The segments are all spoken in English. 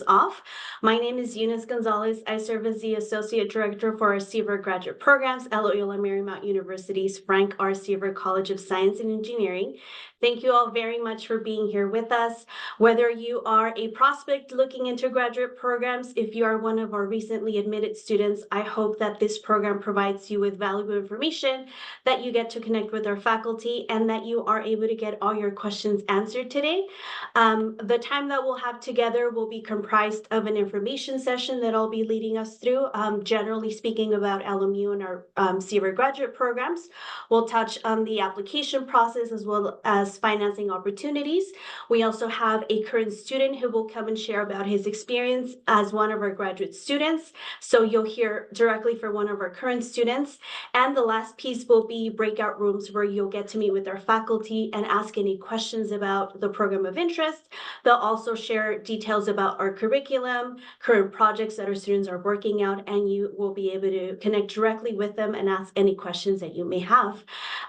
Off. My name is Eunice Gonzalez. I serve as the Associate Director for our Seaver graduate programs at Loyola Marymount University's Frank R. Seaver College of Science and Engineering. Thank you all very much for being here with us. Whether you are a prospect looking into graduate programs, if you are one of our recently admitted students, I hope that this program provides you with valuable information, that you get to connect with our faculty, and that you are able to get all your questions answered today. The time that we'll have together will be comprised of an information session that I'll be leading us through, generally speaking about LMU and our Seaver graduate programs. We'll touch on the application process as well as financing opportunities. We also have a current student who will come and share about his experience as one of our graduate students. So you'll hear directly from one of our current students. And the last piece will be breakout rooms where you'll get to meet with our faculty and ask any questions about the program of interest. They'll also share details about our curriculum, current projects that our students are working out, and you will be able to connect directly with them and ask any questions that you may have.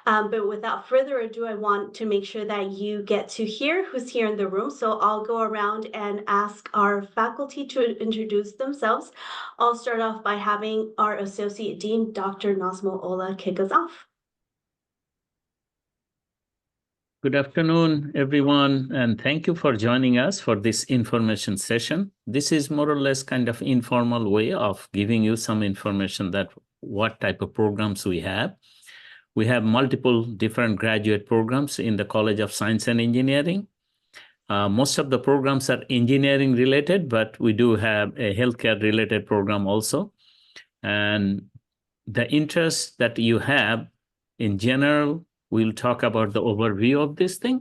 But without further ado, I want to make sure that you get to hear who's here in the room. So I'll go around and ask our faculty to introduce themselves. I'll start off by having our Associate Dean, Dr. Nazmo Ola, kick us off. Good afternoon, everyone, and thank you for joining us for this information session. This is more or less kind of informal way of giving you some information that what type of programs we have. We have multiple different graduate programs in the College of Science and Engineering. Most of the programs are engineering related, but we do have a healthcare related program also. And the interest that you have in general, we'll talk about the overview of this thing.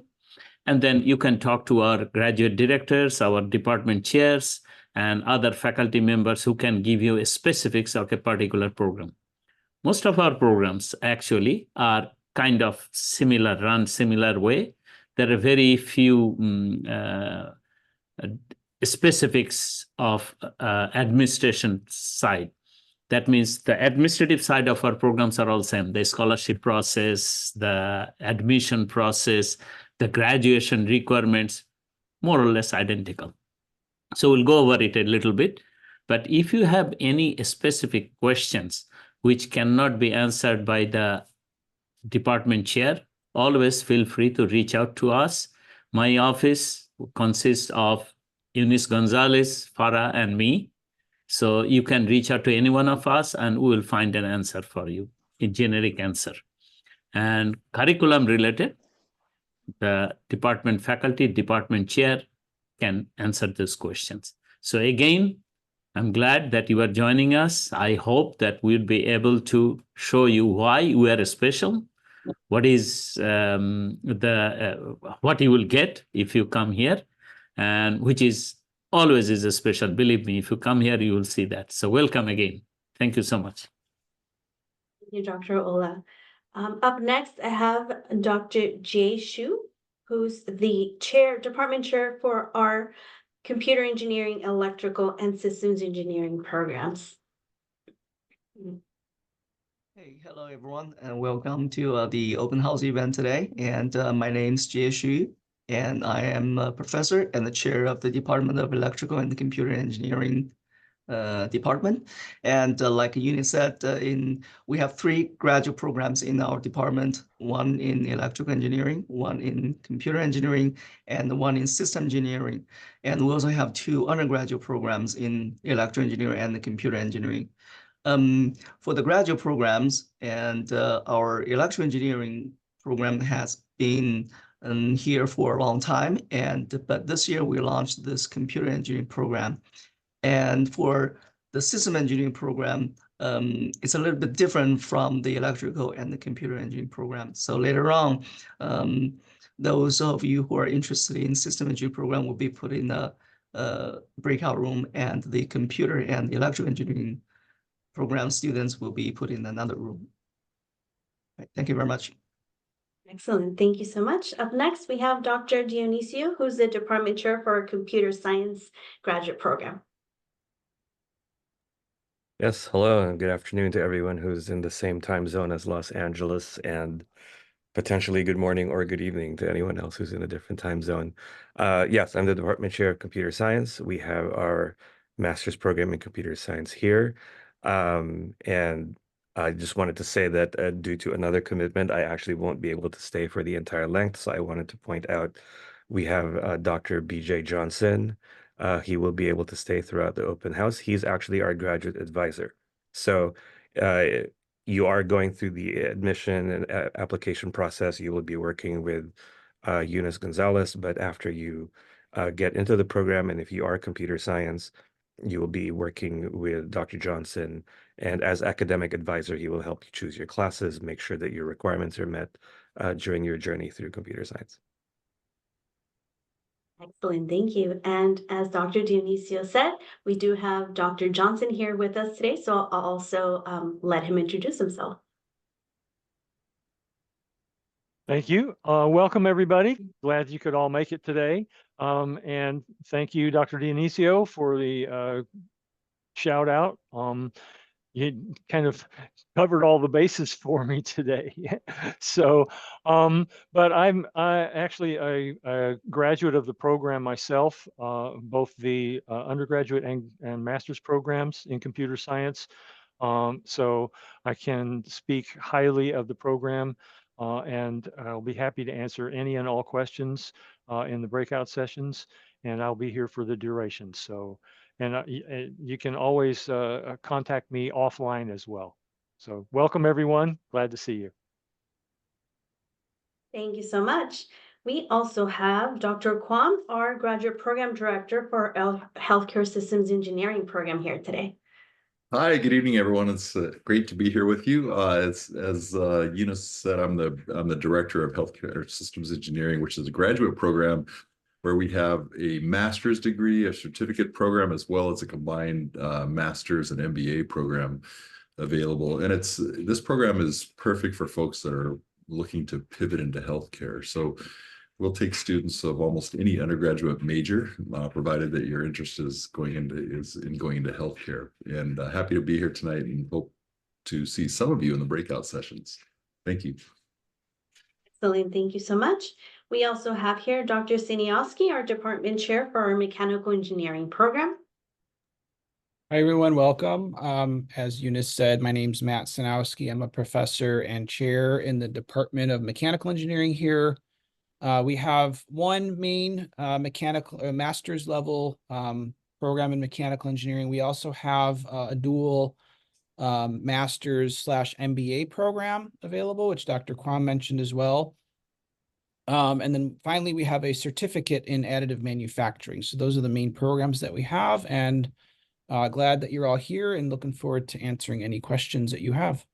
And then you can talk to our graduate directors, our department chairs, and other faculty members who can give you specifics of a particular program. Most of our programs actually are kind of similar, run similar way. There are very few specifics of administration side. That means the administrative side of our programs are all same. The scholarship process, the admission process, the graduation requirements, more or less identical. So we'll go over it a little bit. But if you have any specific questions which cannot be answered by the department chair, always feel free to reach out to us. My office consists of Eunice Gonzalez, Farah, and me. So you can reach out to any one of us and we will find an answer for you, a generic answer. And curriculum related, the department faculty, department chair can answer those questions. So again, I'm glad that you are joining us. I hope that we'll be able to show you why we are special, what is what you will get if you come here, and which is always is a special. Believe me, if you come here, you will see that. So welcome again. Thank you so much. Thank you, Dr. Ola. Up next, I have Dr. Jay Shu, who's the department chair for our computer engineering, electrical, and systems engineering programs. Hey, hello everyone, and welcome to the open house event today. And my name is Jie Xu, and I am a professor and the chair of the Department of Electrical and Computer Engineering department. And like Eunice said, we have 3 graduate programs in our department, one in electrical engineering, one in computer engineering, and one in system engineering. And we also have 2 undergraduate programs in electrical engineering and computer engineering. For the graduate programs, and our electrical engineering program has been here for a long time, but this year we launched this computer engineering program. And for the system engineering program, it's a little bit different from the electrical and the computer engineering program. So later on, those of you who are interested in system engineering program will be put in a breakout room, and the computer and electrical engineering program students will be put in another room. Right, thank you very much. Excellent. Thank you so much. Up next, we have Dr. Dionisio, who's the department chair for our computer science graduate program. Yes, hello and good afternoon to everyone who's in the same time zone as Los Angeles. And potentially good morning or good evening to anyone else who's in a different time zone. Yes, I'm the Department Chair of Computer Science. We have our master's program in computer science here. And I just wanted to say that due to another commitment, I actually won't be able to stay for the entire length. So I wanted to point out we have Dr. BJ Johnson. He will be able to stay throughout the open house. He's actually our graduate advisor. So you are going through the admission and application process. You will be working with Eunice Gonzalez, but after you get into the program, and if you are computer science, you will be working with Dr. Johnson. And as academic advisor, he will help you choose your classes, make sure that your requirements are met during your journey through computer science. Excellent, thank you. And as Dr. Dionisio said, we do have Dr. Johnson here with us today, so I'll also let him introduce himself. Thank you. Welcome, everybody. Glad you could all make it today. And thank you, Dr. Dionisio, for the shout out. You kind of covered all the bases for me today. So, but I'm actually a graduate of the program myself, both the undergraduate and master's programs in computer science. So I can speak highly of the program, and I'll be happy to answer any and all questions in the breakout sessions, and I'll be here for the duration. So, and you can always contact me offline as well. So welcome, everyone. Glad to see you. Thank you so much. We also have Dr. Kwam, our graduate program director for our Healthcare Systems Engineering program here today. Hi, good evening, everyone. It's great to be here with you. As Eunice said, I'm the director of Healthcare Systems Engineering, which is a graduate program where we have a master's degree, a certificate program, as well as a combined master's and MBA program available. And this program is perfect for folks that are looking to pivot into healthcare. So we'll take students of almost any undergraduate major, provided that your interest is in going into healthcare. And happy to be here tonight and hope to see some of you in the breakout sessions. Thank you. Excellent, thank you so much. We also have here Dr. Siniowski, our department chair for our mechanical engineering program. Hi, everyone. Welcome. As Eunice said, my name's Matt Sanowski. I'm a professor and chair in the Department of Mechanical Engineering here. We have one main mechanical master's level program in mechanical engineering. We also have a dual master's / MBA program available, which Dr. Kwam mentioned as well. And then finally, we have a certificate in additive manufacturing. So those are the main programs that we have, and glad that you're all here and looking forward to answering any questions that you have.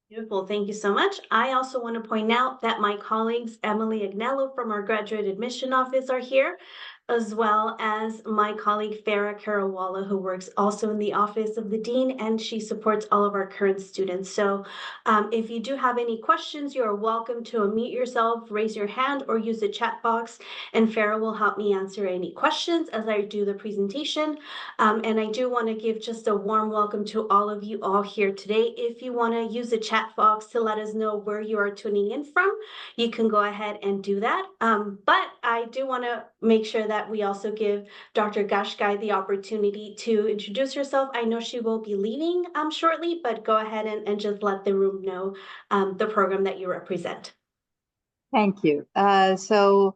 Beautiful, thank you so much. I also want to point out that my colleagues Emily Agnello from our graduate admission office are here, as well as my colleague Farah Karawala, who works also in the office of the dean, and she supports all of our current students. So if you do have any questions, you are welcome to unmute yourself, raise your hand, or use the chat box, and Farah will help me answer any questions as I do the presentation. And I do want to give just a warm welcome to all of you all here today. If you want to use the chat box to let us know where you are tuning in from, you can go ahead and do that. But I do want to make sure that we also give Dr. Gashgai the opportunity to introduce herself. I know she will be leaving shortly, but go ahead and just let the room know the program that you represent. Thank you. So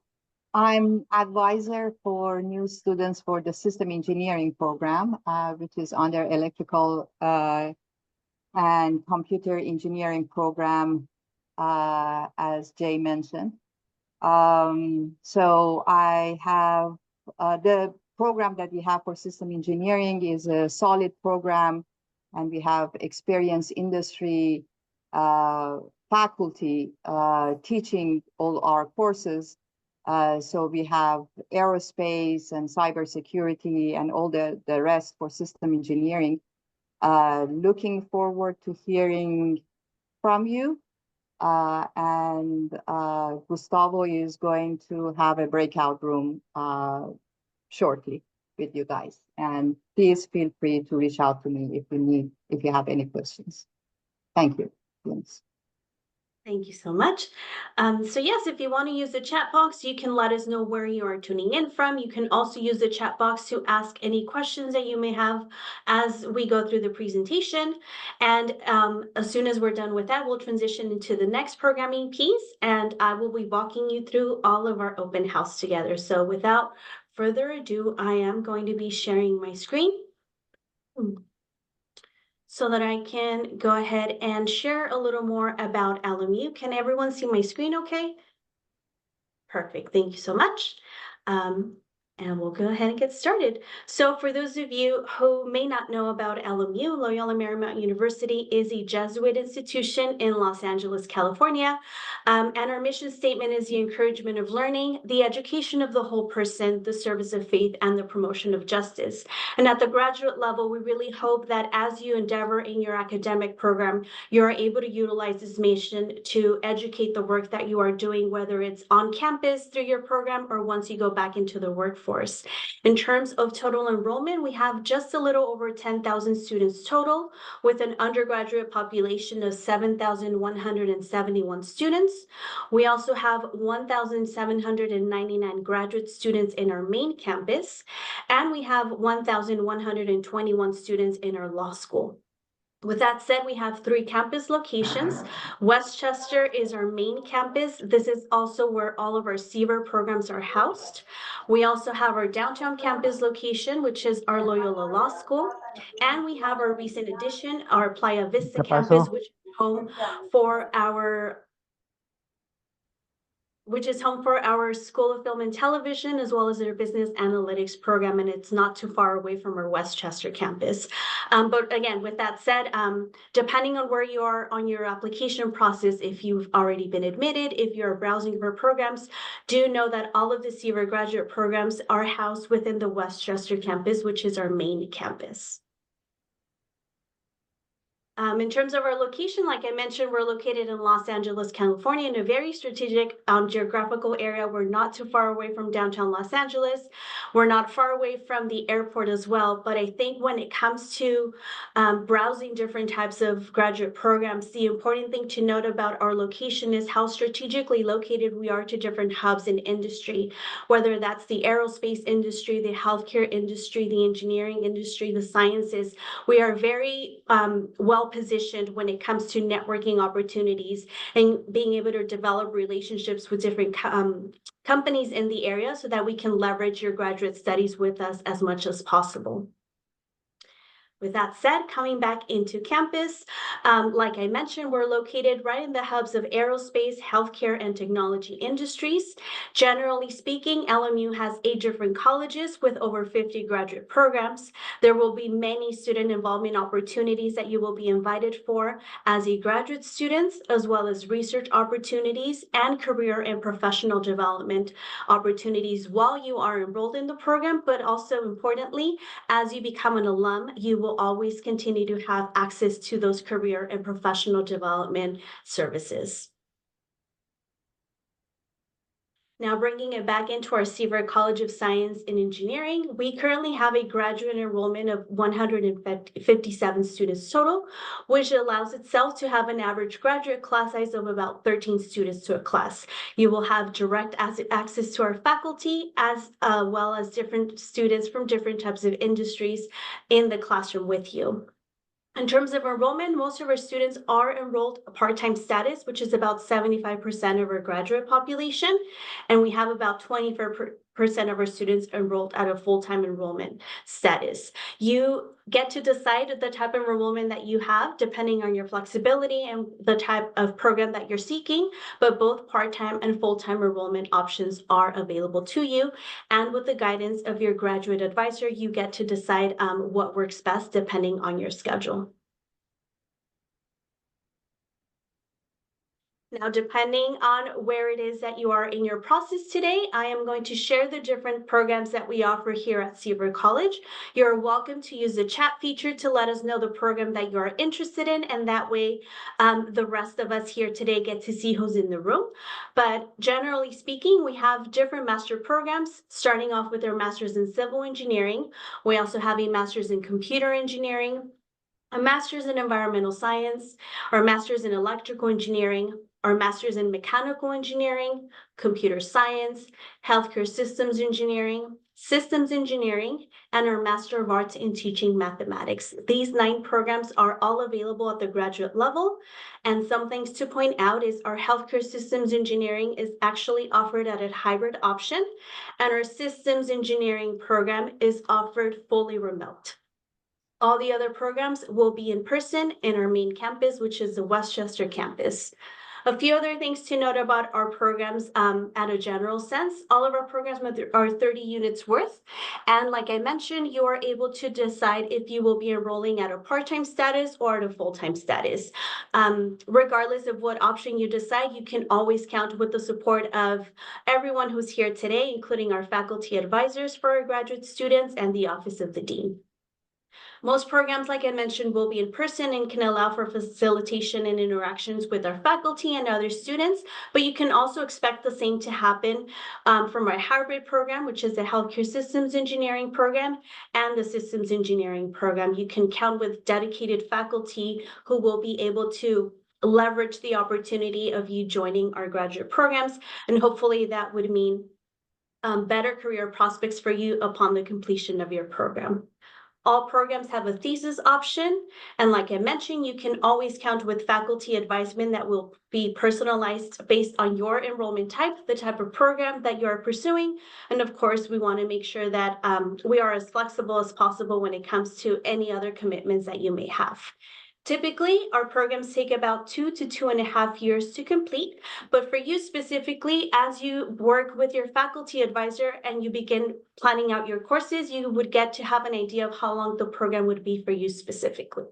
I'm advisor for new students for the system engineering program, which is under electrical and computer engineering program, as Jay mentioned. So I have the program that we have for system engineering is a solid program, and we have experienced industry faculty teaching all our courses. So we have aerospace and cybersecurity and all the rest for system engineering. Looking forward to hearing from you. And Gustavo is going to have a breakout room shortly with you guys. And please feel free to reach out to me if you have any questions. Thank you. Yes. Thank you so much. So yes, if you want to use the chat box, you can let us know where you are tuning in from. You can also use the chat box to ask any questions that you may have as we go through the presentation. And as soon as we're done with that, we'll transition into the next programming piece, and I will be walking you through all of our open house together. So without further ado, I am going to be sharing my screen so that I can go ahead and share a little more about LMU. Can everyone see my screen okay? Perfect, thank you so much. And we'll go ahead and get started. So for those of you who may not know about LMU, Loyola Marymount University is a Jesuit institution in Los Angeles, California. And our mission statement is the encouragement of learning, the education of the whole person, the service of faith, and the promotion of justice. And at the graduate level, we really hope that as you endeavor in your academic program, you're able to utilize this mission to educate the work that you are doing, whether it's on campus through your program or once you go back into the workforce. In terms of total enrollment, we have just a little over 10,000 students total, with an undergraduate population of 7,171 students. We also have 1,799 graduate students in our main campus, and we have 1,121 students in our law school. With that said, we have 3 campus locations. Westchester is our main campus. This is also where all of our Seaver programs are housed. We also have our downtown campus location, which is our Loyola Law School. And we have our recent addition, our Playa Vista campus, which is home for our School of Film and Television, as well as their business analytics program, and it's not too far away from our Westchester campus. But again, with that said, depending on where you are on your application process, if you've already been admitted, if you're browsing for programs, do know that all of the Seaver graduate programs are housed within the Westchester campus, which is our main campus. In terms of our location, like I mentioned, we're located in Los Angeles, California, in a very strategic geographical area. We're not too far away from downtown Los Angeles. We're not far away from the airport as well. But I think when it comes to browsing different types of graduate programs, the important thing to note about our location is how strategically located we are to different hubs in industry, whether that's the aerospace industry, the healthcare industry, the engineering industry, the sciences. We are very well positioned when it comes to networking opportunities and being able to develop relationships with different companies in the area so that we can leverage your graduate studies with us as much as possible. With that said, coming back into campus, like I mentioned, we're located right in the hubs of aerospace, healthcare, and technology industries. Generally speaking, LMU has 8 different colleges with over 50 graduate programs. There will be many student involvement opportunities that you will be invited for as a graduate student, as well as research opportunities and career and professional development opportunities while you are enrolled in the program, but also importantly, as you become an alum, you will always continue to have access to those career and professional development services. Now, bringing it back into our Seaver College of Science and Engineering, we currently have a graduate enrollment of 157 students total, which allows itself to have an average graduate class size of about 13 students to a class. You will have direct access to our faculty, as well as different students from different types of industries in the classroom with you. In terms of enrollment, most of our students are enrolled part-time status, which is about 75% of our graduate population, and we have about 24% of our students enrolled at a full-time enrollment status. You get to decide the type of enrollment that you have depending on your flexibility and the type of program that you're seeking, but both part-time and full-time enrollment options are available to you. And with the guidance of your graduate advisor, you get to decide what works best depending on your schedule. Now, depending on where it is that you are in your process today, I am going to share the different programs that we offer here at Seaver College. You're welcome to use the chat feature to let us know the program that you are interested in, and that way the rest of us here today get to see who's in the room. But generally speaking, we have different master programs, starting off with our Master's in Civil Engineering. We also have a Master's in Computer Engineering, a Master's in Environmental Science, or a Master's in Electrical Engineering, our master's in mechanical engineering, computer science, healthcare systems engineering, and our Master of Arts in Teaching Mathematics. These 9 programs are all available at the graduate level. And some things to point out is our healthcare systems engineering is actually offered at a hybrid option, and our systems engineering program is offered fully remote. All the other programs will be in person in our main campus, which is the Westchester campus. A few other things to note about our programs at a general sense. All of our programs are 30 units worth. And like I mentioned, you are able to decide if you will be enrolling at a part-time status or at a full-time status. Regardless of what option you decide, you can always count with the support of everyone who's here today, including our faculty advisors for our graduate students and the Office of the Dean. Most programs, like I mentioned, will be in person and can allow for facilitation and interactions with our faculty and other students, but you can also expect the same to happen from our hybrid program, which is the healthcare systems engineering program, and the systems engineering program. You can count with dedicated faculty who will be able to leverage the opportunity of you joining our graduate programs, and hopefully that would mean better career prospects for you upon the completion of your program. All programs have a thesis option, and like I mentioned, you can always count with faculty advisement that will be personalized based on your enrollment type, the type of program that you are pursuing, and of course, we want to make sure that we are as flexible as possible when it comes to any other commitments that you may have. Typically, our programs take about 2 to 2.5 years to complete, but for you specifically, as you work with your faculty advisor and you begin planning out your courses, you would get to have an idea of how long the program would be for you specifically.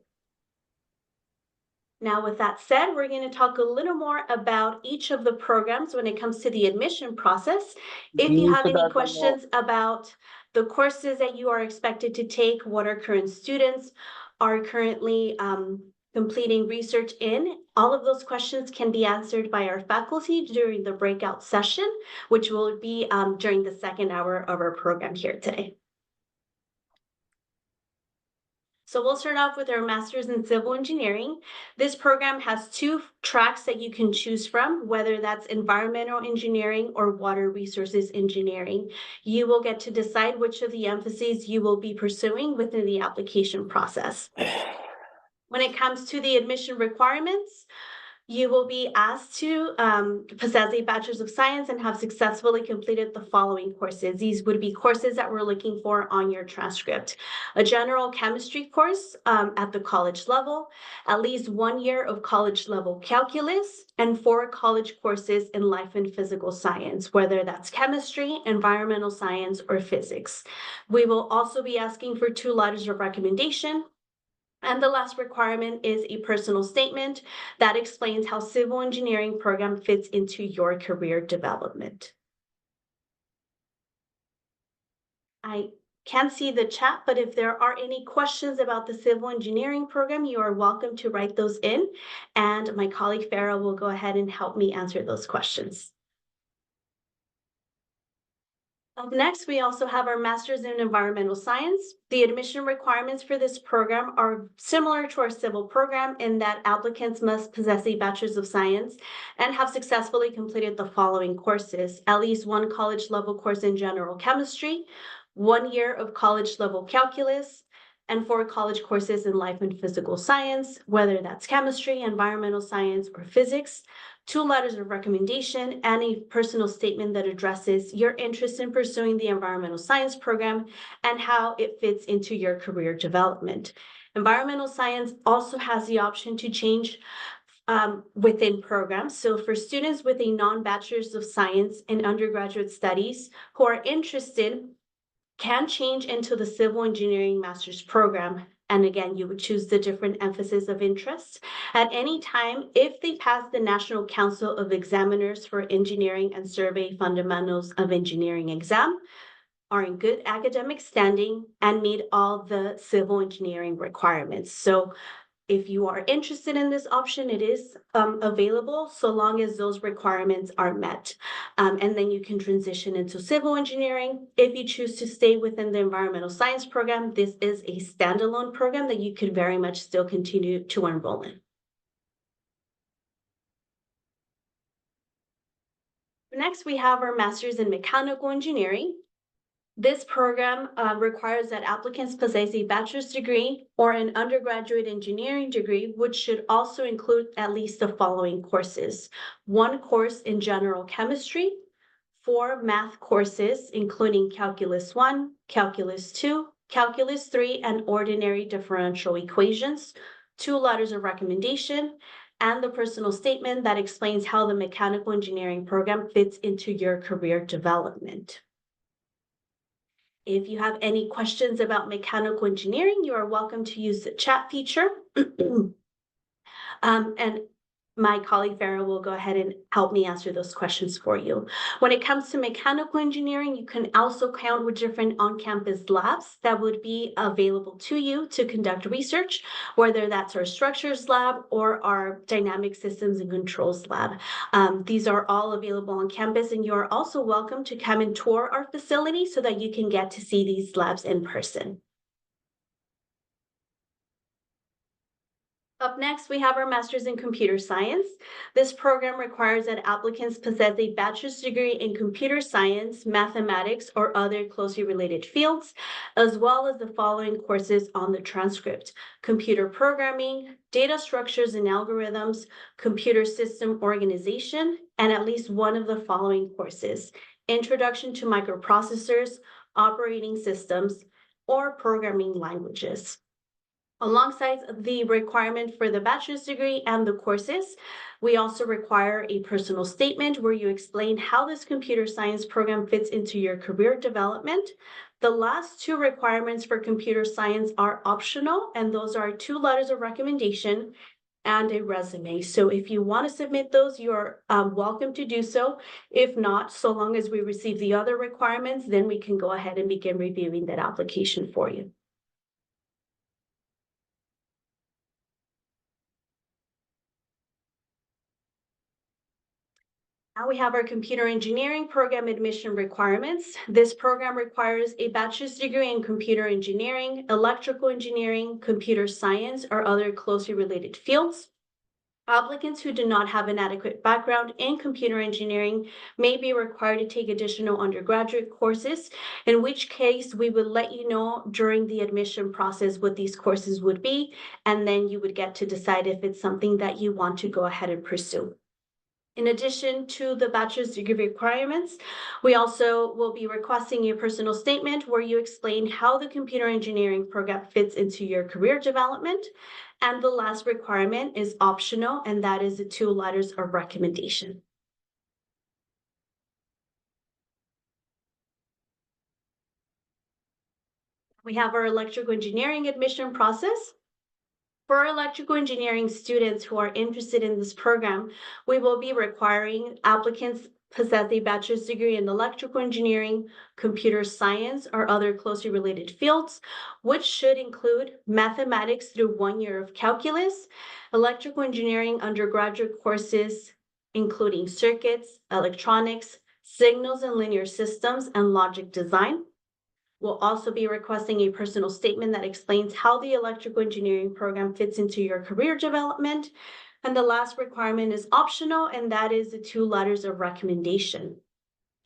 Now, with that said, we're going to talk a little more about each of the programs when it comes to the admission process. If you have any questions about the courses that you are expected to take, what our current students are currently completing research in, all of those questions can be answered by our faculty during the breakout session, which will be during the second hour of our program here today. So we'll start off with our Master's in Civil Engineering. This program has 2 tracks that you can choose from, whether that's Environmental Engineering or Water Resources Engineering. You will get to decide which of the emphases you will be pursuing within the application process. When it comes to the admission requirements, you will be asked to possess a Bachelor's of Science and have successfully completed the following courses. These would be courses that we're looking for on your transcript. A general chemistry course at the college level, at least 1 year of college level calculus, and 4 college courses in life and physical science, whether that's chemistry, environmental science, or physics. We will also be asking for 2 letters of recommendation. And the last requirement is a personal statement that explains how civil engineering program fits into your career development. I can't see the chat, but if there are any questions about the civil engineering program, you are welcome to write those in, and my colleague Farah will go ahead and help me answer those questions. Up next, we also have our Master's in Environmental Science. The admission requirements for this program are similar to our civil program in that applicants must possess a Bachelor's of Science and have successfully completed the following courses: at least 1 college level course in general chemistry, 1 year of college level calculus, and 4 college courses in life and physical science, whether that's chemistry, environmental science, or physics, 2 letters of recommendation, and a personal statement that addresses your interest in pursuing the environmental science program and how it fits into your career development. Environmental science also has the option to change within programs. So for students with a non-Bachelor's of Science in undergraduate studies who are interested, can change into the Civil Engineering Master's program. And again, you would choose the different emphasis of interest at any time if they pass the National Council of Examiners for Engineering and Survey Fundamentals of Engineering exam, are in good academic standing, and meet all the civil engineering requirements. So if you are interested in this option, it is available so long as those requirements are met. And then you can transition into civil engineering. If you choose to stay within the environmental science program, this is a standalone program that you could very much still continue to enroll in. Next, we have our Master's in Mechanical Engineering. This program requires that applicants possess a bachelor's degree or an undergraduate engineering degree, which should also include at least the following courses: 1 course in general chemistry, 4 math courses, including Calculus 1, Calculus 2, Calculus 3, and ordinary differential equations, 2 letters of recommendation, and the personal statement that explains how the mechanical engineering program fits into your career development. If you have any questions about mechanical engineering, you are welcome to use the chat feature. And my colleague Farah will go ahead and help me answer those questions for you. When it comes to mechanical engineering, you can also count with different on-campus labs that would be available to you to conduct research, whether that's our structures lab or our dynamic systems and controls lab. These are all available on campus, and you are also welcome to come and tour our facility so that you can get to see these labs in person. Up next, we have our Master's in Computer Science. This program requires that applicants possess a bachelor's degree in computer science, mathematics, or other closely related fields, as well as the following courses on the transcript: computer programming, data structures and algorithms, computer system organization, and at least one of the following courses: Introduction to Microprocessors, Operating Systems, or Programming Languages. Alongside the requirement for the bachelor's degree and the courses, we also require a personal statement where you explain how this computer science program fits into your career development. The last 2 requirements for computer science are optional, and those are 2 letters of recommendation and a resume. So if you want to submit those, you're welcome to do so. If not, so long as we receive the other requirements, then we can go ahead and begin reviewing that application for you. Now we have our computer engineering program admission requirements. This program requires a bachelor's degree in computer engineering, electrical engineering, computer science, or other closely related fields. Applicants who do not have an adequate background in computer engineering may be required to take additional undergraduate courses, in which case we would let you know during the admission process what these courses would be, and then you would get to decide if it's something that you want to go ahead and pursue. In addition to the bachelor's degree requirements, we also will be requesting a personal statement where you explain how the computer engineering program fits into your career development. And the last requirement is optional, and that is the 2 letters of recommendation. We have our electrical engineering admission process. For our electrical engineering students who are interested in this program, we will be requiring applicants possess a bachelor's degree in electrical engineering, computer science, or other closely related fields, which should include mathematics through 1 year of calculus, electrical engineering undergraduate courses, including circuits, electronics, signals and linear systems, and logic design. We'll also be requesting a personal statement that explains how the electrical engineering program fits into your career development. And the last requirement is optional, and that is the 2 letters of recommendation.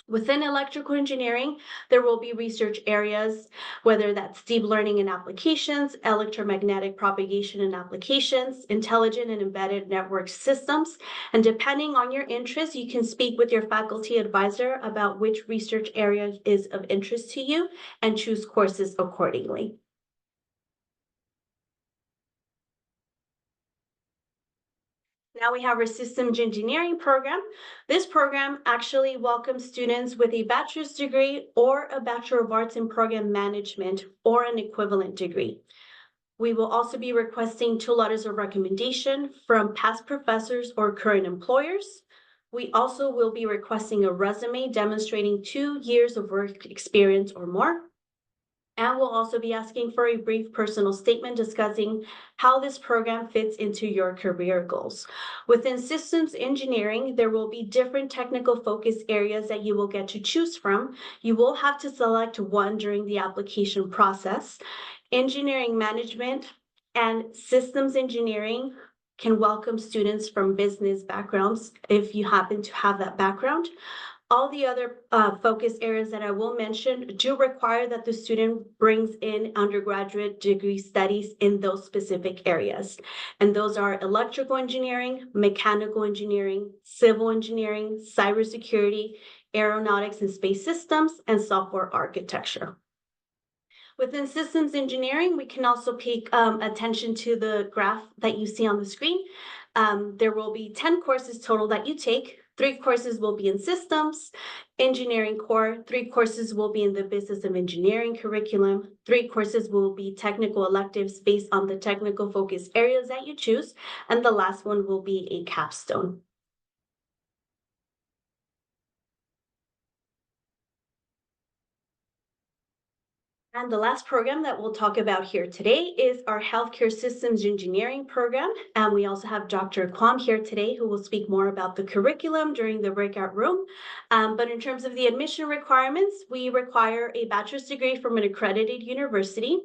Within electrical engineering, there will be research areas, whether that's deep learning and applications, electromagnetic propagation and applications, intelligent and embedded network systems. And depending on your interest, you can speak with your faculty advisor about which research area is of interest to you and choose courses accordingly. Now we have our systems engineering program. This program actually welcomes students with a bachelor's degree or a Bachelor of Arts in Program Management or an equivalent degree. We will also be requesting 2 letters of recommendation from past professors or current employers. We also will be requesting a resume demonstrating 2 years of work experience or more. And we'll also be asking for a brief personal statement discussing how this program fits into your career goals. Within systems engineering, there will be different technical focus areas that you will get to choose from. You will have to select one during the application process. Engineering management and systems engineering can welcome students from business backgrounds if you happen to have that background. All the other focus areas that I will mention do require that the student brings in undergraduate degree studies in those specific areas. And those are electrical engineering, mechanical engineering, civil engineering, cybersecurity, aeronautics and space systems, and software architecture. Within systems engineering, we can also pay attention to the graph that you see on the screen. There will be 10 courses total that you take. 3 courses will be in systems engineering core, 3 courses will be in the business of engineering curriculum, 3 courses will be technical electives based on the technical focus areas that you choose, and the last one will be a capstone. And the last program that we'll talk about here today is our Healthcare Systems Engineering program. And we also have Dr. Kwam here today who will speak more about the curriculum during the breakout room. But in terms of the admission requirements, we require a bachelor's degree from an accredited university.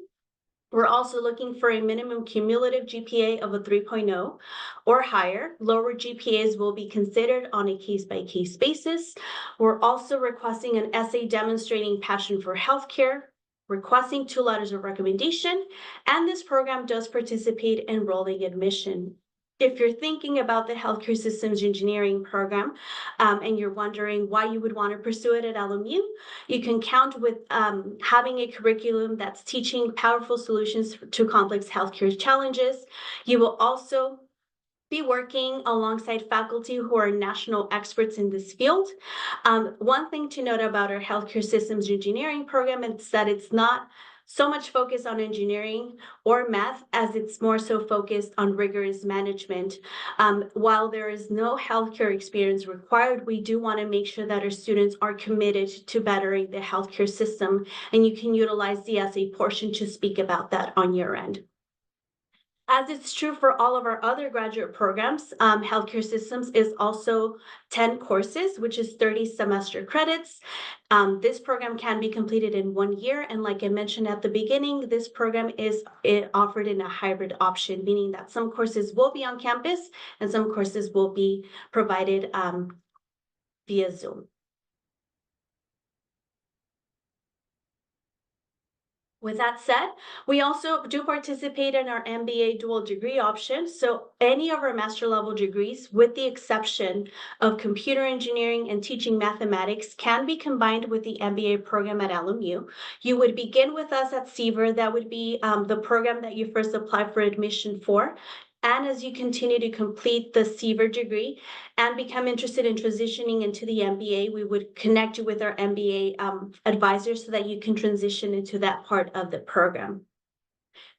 We're also looking for a minimum cumulative GPA of a 3.0 or higher. Lower GPAs will be considered on a case-by-case basis. We're also requesting an essay demonstrating passion for healthcare, requesting 2 letters of recommendation, and this program does participate in rolling admission. If you're thinking about the Healthcare Systems Engineering program and you're wondering why you would want to pursue it at LMU, you can count with having a curriculum that's teaching powerful solutions to complex healthcare challenges. You will also be working alongside faculty who are national experts in this field. One thing to note about our Healthcare Systems Engineering program is that it's not so much focused on engineering or math as it's more so focused on rigorous management. While there is no healthcare experience required, we do want to make sure that our students are committed to bettering the healthcare system, and you can utilize the essay portion to speak about that on your end. As it's true for all of our other graduate programs, healthcare systems is also 10 courses, which is 30 semester credits. This program can be completed in 1 year. And like I mentioned at the beginning, this program is offered in a hybrid option, meaning that some courses will be on campus and some courses will be provided via Zoom. With that said, we also do participate in our MBA dual degree option. So any of our master level degrees, with the exception of computer engineering and teaching mathematics, can be combined with the MBA program at LMU. You would begin with us at Seaver. That would be the program that you first apply for admission for. And as you continue to complete the Seaver degree and become interested in transitioning into the MBA, we would connect you with our MBA advisor so that you can transition into that part of the program.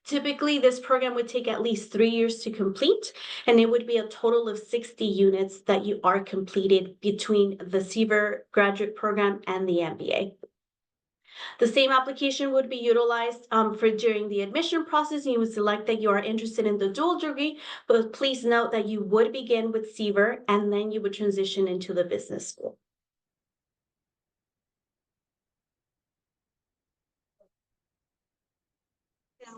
Typically, this program would take at least 3 years to complete, and it would be a total of 60 units that you are completed between the Seaver graduate program and the MBA. The same application would be utilized for during the admission process. You would select that you are interested in the dual degree, but please note that you would begin with Seaver and then you would transition into the business school.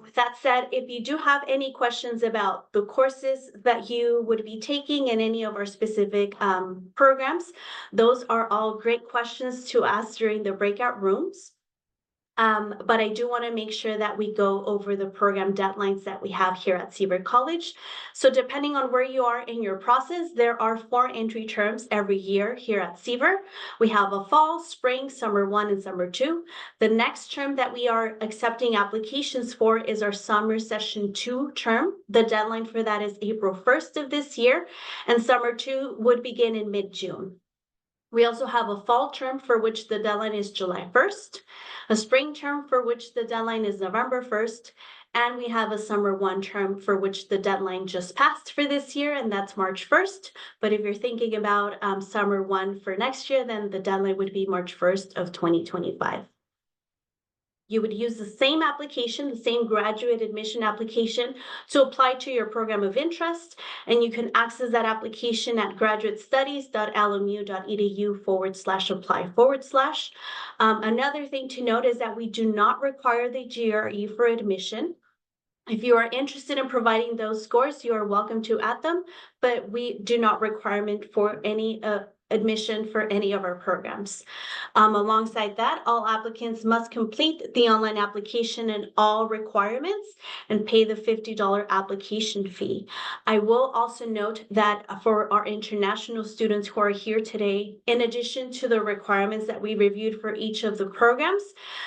With that said, if you do have any questions about the courses that you would be taking in any of our specific programs, those are all great questions to ask during the breakout rooms. But I do want to make sure that we go over the program deadlines that we have here at Seaver College. So depending on where you are in your process, there are 4 entry terms every year here at Seaver. We have a fall, spring, summer 1, and summer 2. The next term that we are accepting applications for is our summer session 2 term. The deadline for that is April 1st of this year, and summer 2 would begin in mid-June. We also have a fall term for which the deadline is July 1st, a spring term for which the deadline is November 1st, and we have a summer 1 term for which the deadline just passed for this year, and that's March 1st. But if you're thinking about summer 1 for next year, then the deadline would be March 1st of 2025. You would use the same application, the same graduate admission application to apply to your program of interest, and you can access that application at graduatestudies.lmu.edu/apply/. Another thing to note is that we do not require the GRE for admission. If you are interested in providing those scores, you are welcome to add them, but we do not require any admission for any of our programs. Alongside that, all applicants must complete the online application and all requirements and pay the $50 application fee. I will also note that for our international students who are here today, in addition to the requirements that we reviewed for each of the programs,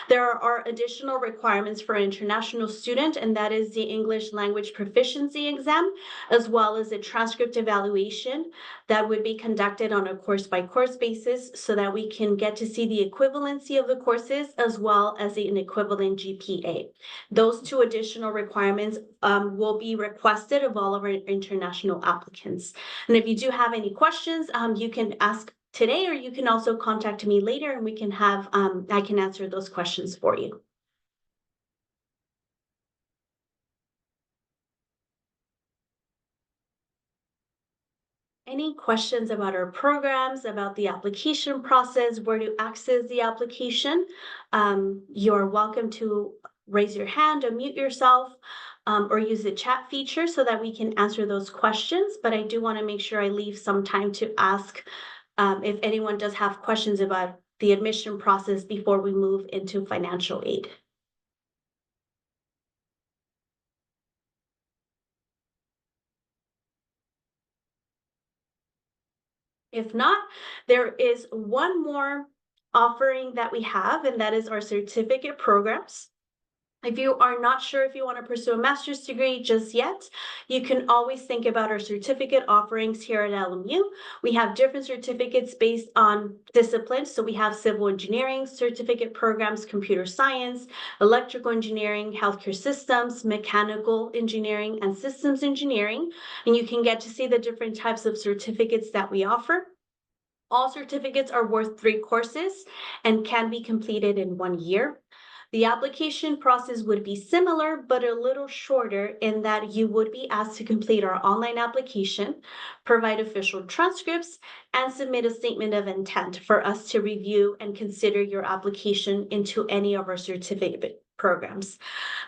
there are additional requirements for international student, and that is the English language proficiency exam, as well as a transcript evaluation that would be conducted on a course-by-course basis so that we can get to see the equivalency of the courses as well as an equivalent GPA. Those two additional requirements will be requested of all of our international applicants. And if you do have any questions, you can ask today, or you can also contact me later and we can have, I can answer those questions for you. Any questions about our programs, about the application process, where to access the application? You're welcome to raise your hand, unmute yourself, or use the chat feature so that we can answer those questions. But I do want to make sure I leave some time to ask if anyone does have questions about the admission process before we move into financial aid. If not, there is one more offering that we have, and that is our certificate programs. If you are not sure if you want to pursue a master's degree just yet, you can always think about our certificate offerings here at LMU. We have different certificates based on disciplines. So we have civil engineering certificate programs, computer science, electrical engineering, healthcare systems, mechanical engineering, and systems engineering. And you can get to see the different types of certificates that we offer. All certificates are worth 3 courses and can be completed in 1 year. The application process would be similar, but a little shorter in that you would be asked to complete our online application, provide official transcripts, and submit a statement of intent for us to review and consider your application into any of our certificate programs.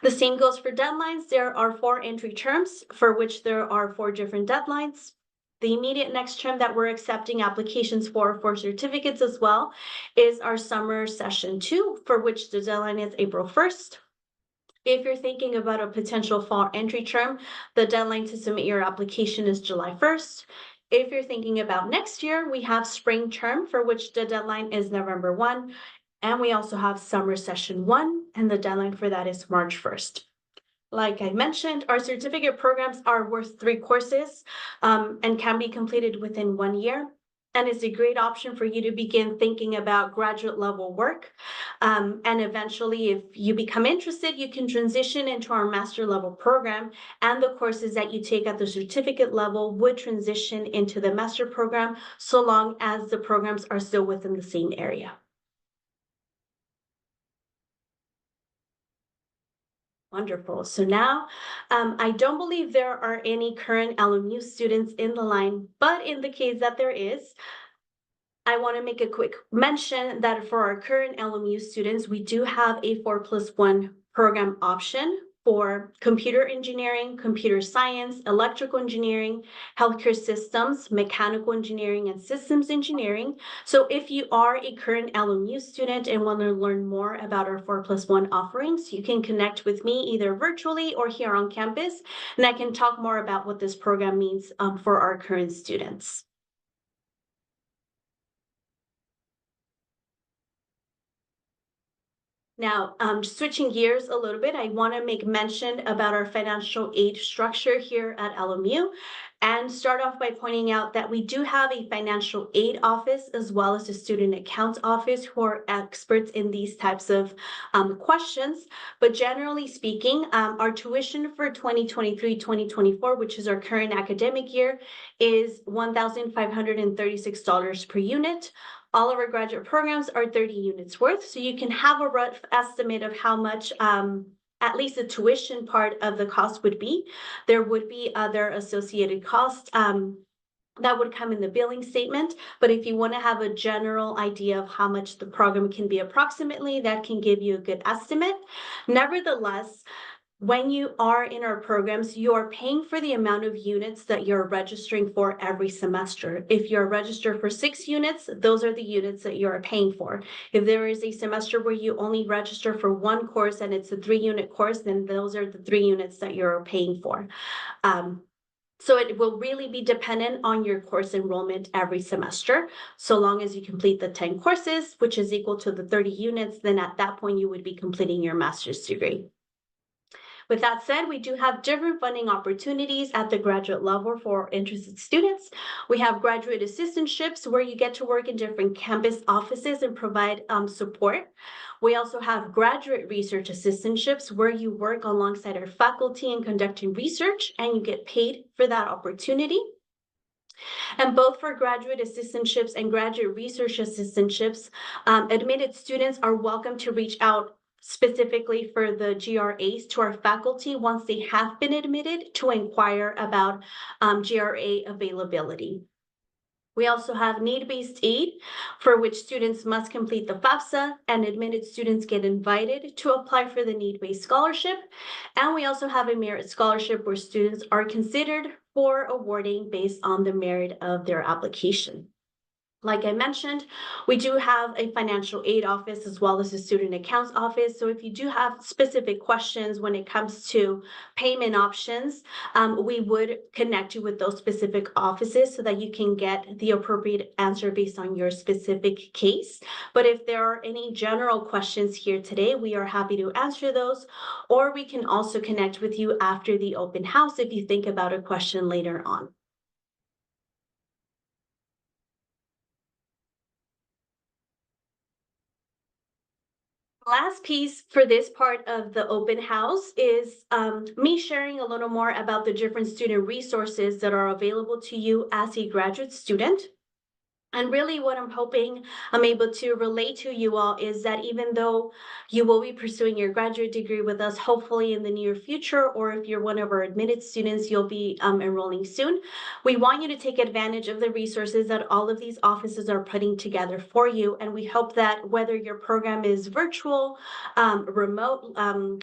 The same goes for deadlines. There are 4 entry terms for which there are 4 different deadlines. The immediate next term that we're accepting applications for certificates as well is our summer session 2, for which the deadline is April 1st. If you're thinking about a potential fall entry term, the deadline to submit your application is July 1st. If you're thinking about next year, we have spring term, for which the deadline is November 1. And we also have summer session 1, and the deadline for that is March 1st. Like I mentioned, our certificate programs are worth 3 courses and can be completed within 1 year. And it's a great option for you to begin thinking about graduate level work. And eventually, if you become interested, you can transition into our master level program, and the courses that you take at the certificate level would transition into the master program so long as the programs are still within the same area. Wonderful. So now, I don't believe there are any current LMU students in the line, but in the case that there is, I want to make a quick mention that for our current LMU students, we do have a 4+1 program option for computer engineering, computer science, electrical engineering, healthcare systems, mechanical engineering, and systems engineering. So if you are a current LMU student and want to learn more about our 4+1 offerings, you can connect with me either virtually or here on campus, and I can talk more about what this program means for our current students. Now, switching gears a little bit, I want to make mention about our financial aid structure here at LMU and start off by pointing out that we do have a financial aid office as well as a student accounts office who are experts in these types of questions. But generally speaking, our tuition for 2023-2024, which is our current academic year, is $1,536 per unit. All of our graduate programs are 30 units worth, so you can have a rough estimate of how much at least the tuition part of the cost would be. There would be other associated costs that would come in the billing statement, but if you want to have a general idea of how much the program can be approximately, that can give you a good estimate. Nevertheless, when you are in our programs, you are paying for the amount of units that you're registering for every semester. If you're registered for 6 units, those are the units that you're paying for. If there is a semester where you only register for 1 course and it's a 3-unit course, then those are the 3 units that you're paying for. So it will really be dependent on your course enrollment every semester. So long as you complete the 10 courses, which is equal to the 30 units, then at that point you would be completing your master's degree. With that said, we do have different funding opportunities at the graduate level for interested students. We have graduate assistantships where you get to work in different campus offices and provide support. We also have graduate research assistantships where you work alongside our faculty in conducting research and you get paid for that opportunity. And both for graduate assistantships and graduate research assistantships, admitted students are welcome to reach out specifically for the GRAs to our faculty once they have been admitted to inquire about GRA availability. We also have need-based aid for which students must complete the FAFSA, and admitted students get invited to apply for the need-based scholarship. And we also have a merit scholarship where students are considered for awarding based on the merit of their application. Like I mentioned, we do have a financial aid office as well as a student accounts office. So if you do have specific questions when it comes to payment options, we would connect you with those specific offices so that you can get the appropriate answer based on your specific case. But if there are any general questions here today, we are happy to answer those, or we can also connect with you after the open house if you think about a question later on. Last piece for this part of the open house is me sharing a little more about the different student resources that are available to you as a graduate student. And really what I'm hoping I'm able to relate to you all is that even though you will be pursuing your graduate degree with us, hopefully in the near future, or if you're one of our admitted students, you'll be enrolling soon. We want you to take advantage of the resources that all of these offices are putting together for you. And we hope that whether your program is virtual, remote,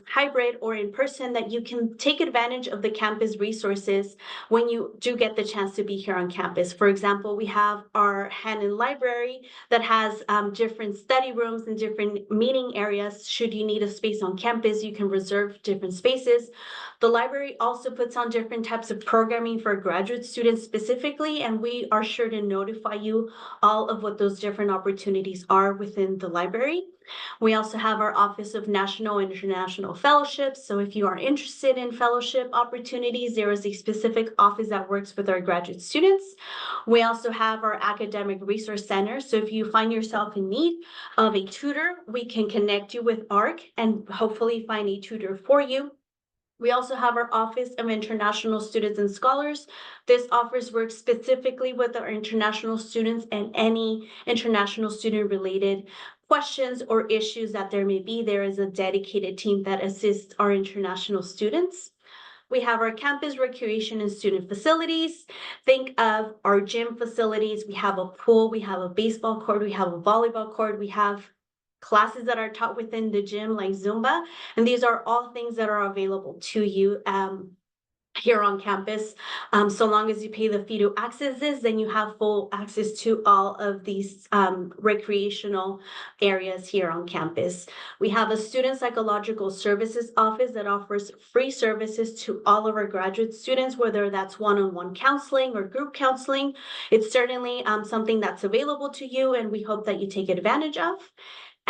hybrid, or in person, that you can take advantage of the campus resources when you do get the chance to be here on campus. For example, we have our Hannon Library that has different study rooms and different meeting areas. Should you need a space on campus, you can reserve different spaces. The library also puts on different types of programming for graduate students specifically, and we are sure to notify you all of what those different opportunities are within the library. We also have our Office of National and International Fellowships. So if you are interested in fellowship opportunities, there is a specific office that works with our graduate students. We also have our Academic Resource Center. So if you find yourself in need of a tutor, we can connect you with ARC and hopefully find a tutor for you. We also have our Office of International Students and Scholars. This office works specifically with our international students and any international student related questions or issues that there may be. There is a dedicated team that assists our international students. We have our campus recreation and student facilities. Think of our gym facilities. We have a pool, we have a baseball court, we have a volleyball court, we have classes that are taught within the gym like Zumba. And these are all things that are available to you here on campus. So long as you pay the fee to access this, then you have full access to all of these recreational areas here on campus. We have a student psychological services office that offers free services to all of our graduate students, whether that's one-on-one counseling or group counseling. It's certainly something that's available to you, and we hope that you take advantage of.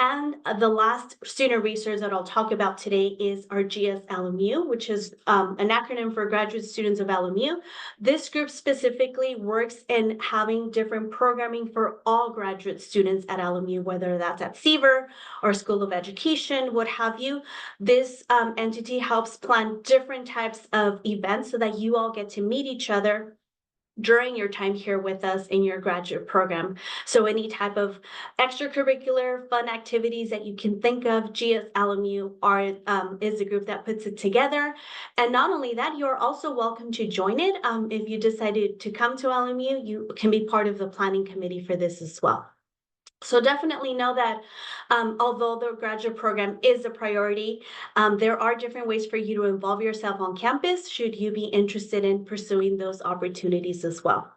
And the last student resource that I'll talk about today is our GS LMU, which is an acronym for Graduate Students of LMU. This group specifically works in having different programming for all graduate students at LMU, whether that's at Seaver or School of Education, what have you. This entity helps plan different types of events so that you all get to meet each other during your time here with us in your graduate program. So any type of extracurricular fun activities that you can think of, GS LMU is a group that puts it together. And not only that, you're also welcome to join it. If you decided to come to LMU, you can be part of the planning committee for this as well. So definitely know that although the graduate program is a priority, there are different ways for you to involve yourself on campus should you be interested in pursuing those opportunities as well.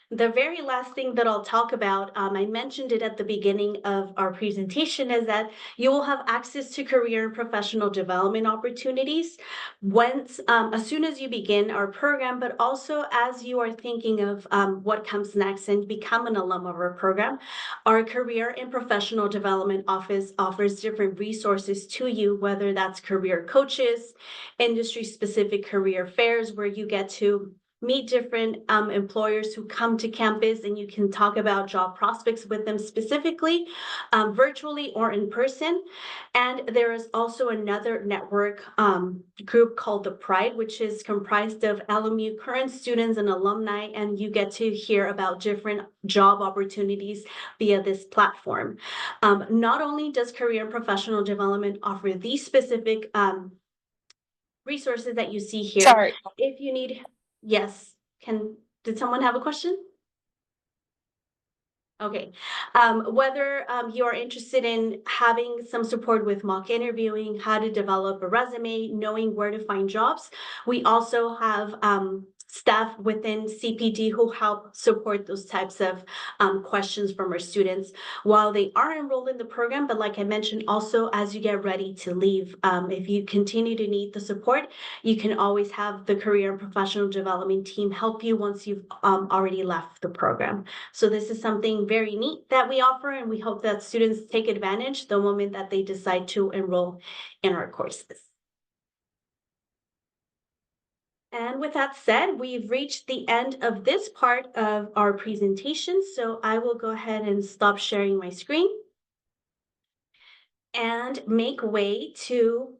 The very last thing that I'll talk about, I mentioned it at the beginning of our presentation, is that you will have access to career and professional development opportunities once, as soon as you begin our program, but also as you are thinking of what comes next and become an alum of our program. Our career and professional development office offers different resources to you, whether that's career coaches, industry-specific career fairs where you get to meet different employers who come to campus, and you can talk about job prospects with them specifically, virtually or in person. And there is also another network group called the Pride, which is comprised of LMU current students and alumni, and you get to hear about different job opportunities via this platform. Not only does career and professional development offer these specific resources that you see here. Sorry. If you need, yes, did someone have a question? Okay, whether you are interested in having some support with mock interviewing, how to develop a resume, knowing where to find jobs, we also have staff within CPD who help support those types of questions from our students while they are enrolled in the program. But like I mentioned, also as you get ready to leave, if you continue to need the support, you can always have the career and professional development team help you once you've already left the program. So this is something very neat that we offer, and we hope that students take advantage the moment that they decide to enroll in our courses. And with that said, we've reached the end of this part of our presentation, so I will go ahead and stop sharing my screen and make way to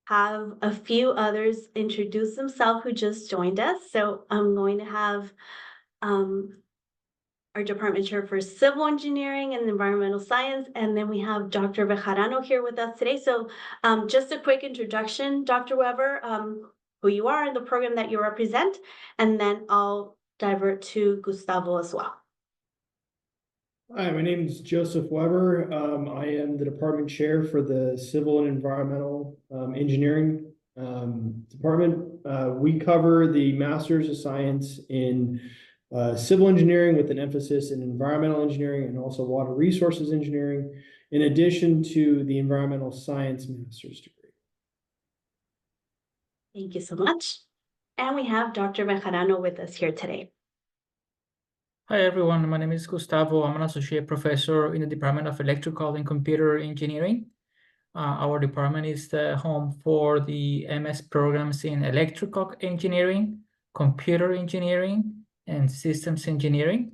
have a few others introduce themselves who just joined us. So I'm going to have our department chair for civil engineering and environmental science. And then we have Dr. Bejarano here with us today. So just a quick introduction, Dr. Weber, who you are and the program that you represent, and then I'll divert to Gustavo as well. Hi, my name is Joseph Weber. I am the department chair for the Civil and Environmental Engineering department. We cover the Masters of Science in civil engineering with an emphasis in environmental engineering and also water resources engineering, in addition to the environmental science master's degree. Thank you so much. And we have Dr. Bejarano with us here today. Hi everyone, my name is Gustavo. I'm an associate professor in the Department of Electrical and Computer Engineering. Our department is the home for the MS programs in electrical engineering, computer engineering, and systems engineering.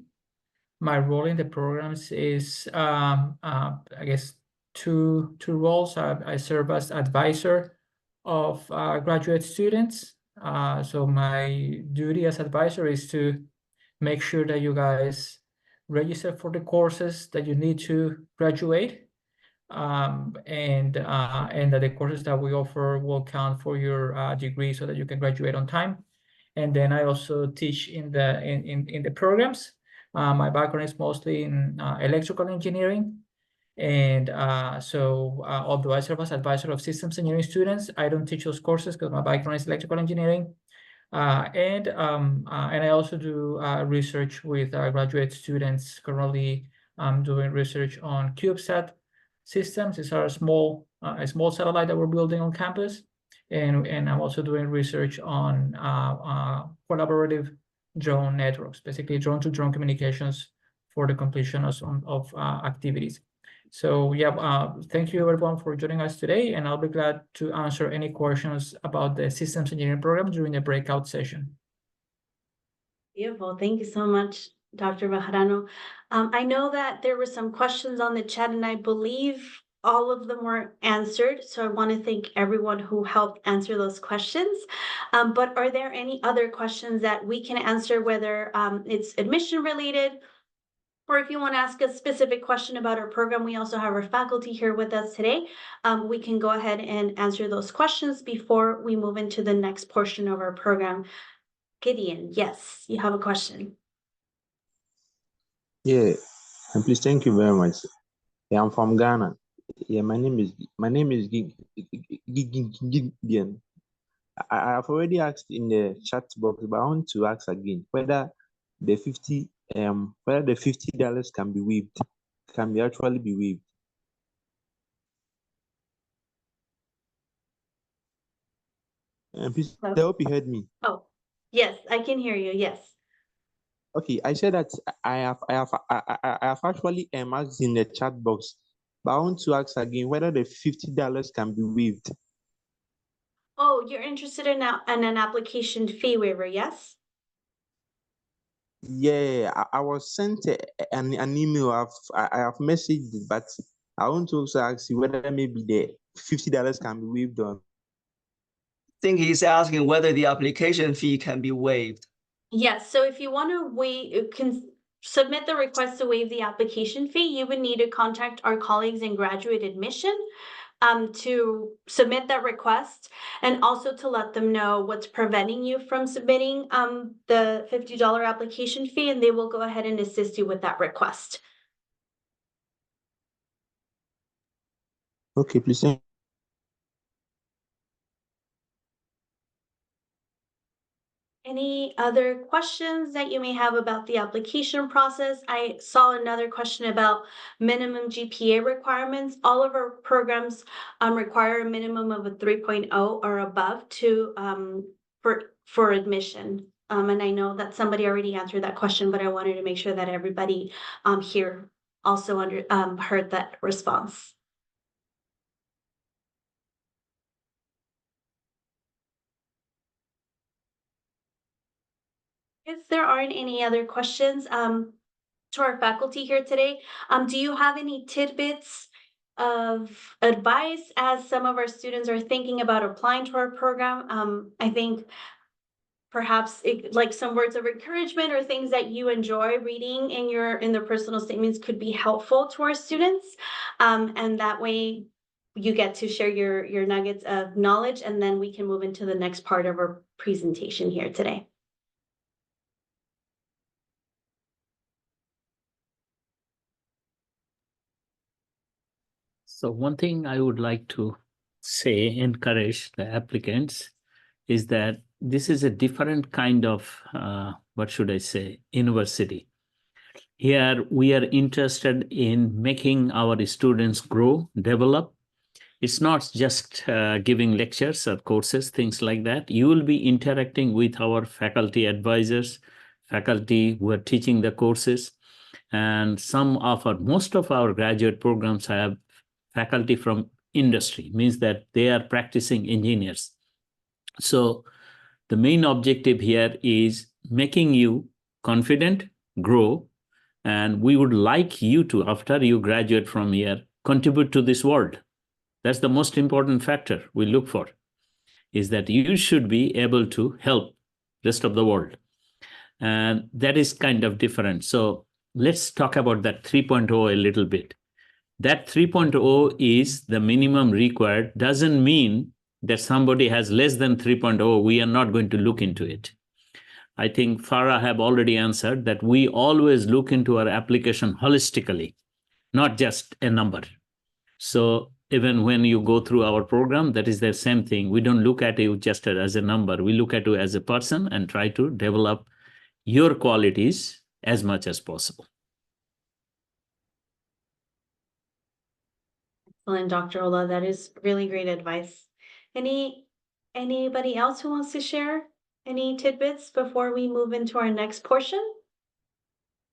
My role in the programs is, I guess, two roles. I serve as advisor of graduate students. So my duty as advisor is to make sure that you guys register for the courses that you need to graduate, and that the courses that we offer will count for your degree so that you can graduate on time. And then I also teach in the programs. My background is mostly in electrical engineering. And so although I serve as advisor of systems engineering students, I don't teach those courses because my background is electrical engineering. And I also do research with graduate students. Currently, I'm doing research on CubeSat systems. These are a small satellite that we're building on campus. And I'm also doing research on collaborative drone networks, basically drone-to-drone communications for the completion of activities. So yeah, thank you everyone for joining us today, and I'll be glad to answer any questions about the systems engineering program during the breakout session. Beautiful, thank you so much, Dr. Bejarano. I know that there were some questions on the chat, and I believe all of them were answered. So I want to thank everyone who helped answer those questions. But are there any other questions that we can answer, whether it's admission related, or if you want to ask a specific question about our program? We also have our faculty here with us today. We can go ahead and answer those questions before we move into the next portion of our program. Gideon, yes, you have a question. Yeah, and please thank you very much. Yeah, I'm from Ghana. Yeah, my name is Gideon. I have already asked in the chat box, but I want to ask again whether the $50 can be waived, can be actually be waived. And please, I Hello? hope you heard me. Oh, yes, I can hear you. Yes. Okay, I said that I have actually asked in the chat box, but I want to ask again whether the $50 can be waived. Oh, you're interested in an application fee waiver, yes? Yeah, I was sent an email. I have messaged it, but I want to also ask you whether maybe the $50 can be waived on. I think he's asking whether the application fee can be waived. Yes, so if you want to submit the request to waive the application fee, you would need to contact our colleagues in graduate admission to submit that request, and also to let them know what's preventing you from submitting the $50 application fee, and they will go ahead and assist you with that request. Okay, please. Any other questions that you may have about the application process? I saw another question about minimum GPA requirements. All of our programs require a minimum of a 3.0 or above to for admission. And I know that somebody already answered that question, but I wanted to make sure that everybody here also heard that response. If there aren't any other questions, to our faculty here today, do you have any tidbits of advice as some of our students are thinking about applying to our program? I think perhaps like some words of encouragement or things that you enjoy reading in the personal statements could be helpful to our students. And that way you get to share your nuggets of knowledge, and then we can move into the next part of our presentation here today. So one thing I would like to say, encourage the applicants, is that this is a different kind of, what should I say, university. Here we are interested in making our students grow, develop. It's not just giving lectures or courses, things like that. You will be interacting with our faculty advisors, faculty who are teaching the courses. And most of our graduate programs have faculty from industry, means that they are practicing engineers. So the main objective here is making you confident, grow, and we would like you to, after you graduate from here, contribute to this world. That's the most important factor we look for, is that you should be able to help rest of the world. And that is kind of different. So let's talk about that 3.0 a little bit. That 3.0 is the minimum required. Doesn't mean that somebody has less than 3.0, we are not going to look into it. I think Farah have already answered that we always look into our application holistically, not just a number. So even when you go through our program, that is the same thing. We don't look at you just as a number. We look at you as a person and try to develop your qualities as much as possible. Excellent, Dr. Ola. That is really great advice. Anybody else who wants to share any tidbits before we move into our next portion?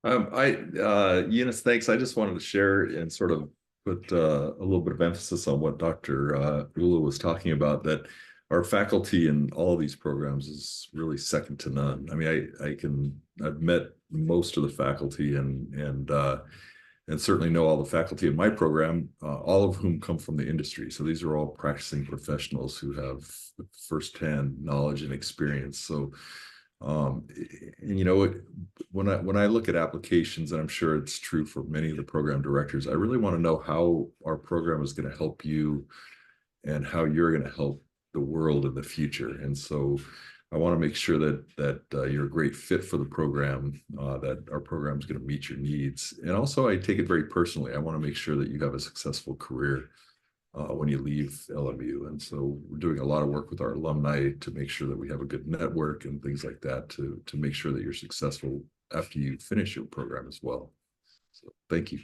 Eunice, thanks. I just wanted to share and sort of put a little bit of emphasis on what Dr. Ula was talking about, that our faculty in all of these programs is really second to none. I mean, I've met most of the faculty and certainly know all the faculty in my program, all of whom come from the industry. So these are all practicing professionals who have firsthand knowledge and experience. So, and, you know, when I look at applications, and I'm sure it's true for many of the program directors, I really want to know how our program is going to help you and how you're going to help the world in the future. And so I want to make sure that you're a great fit for the program, that our program is going to meet your needs. And also, I take it very personally. I want to make sure that you have a successful career when you leave LMU. And so we're doing a lot of work with our alumni to make sure that we have a good network and things like that to make sure that you're successful after you finish your program as well. So thank you.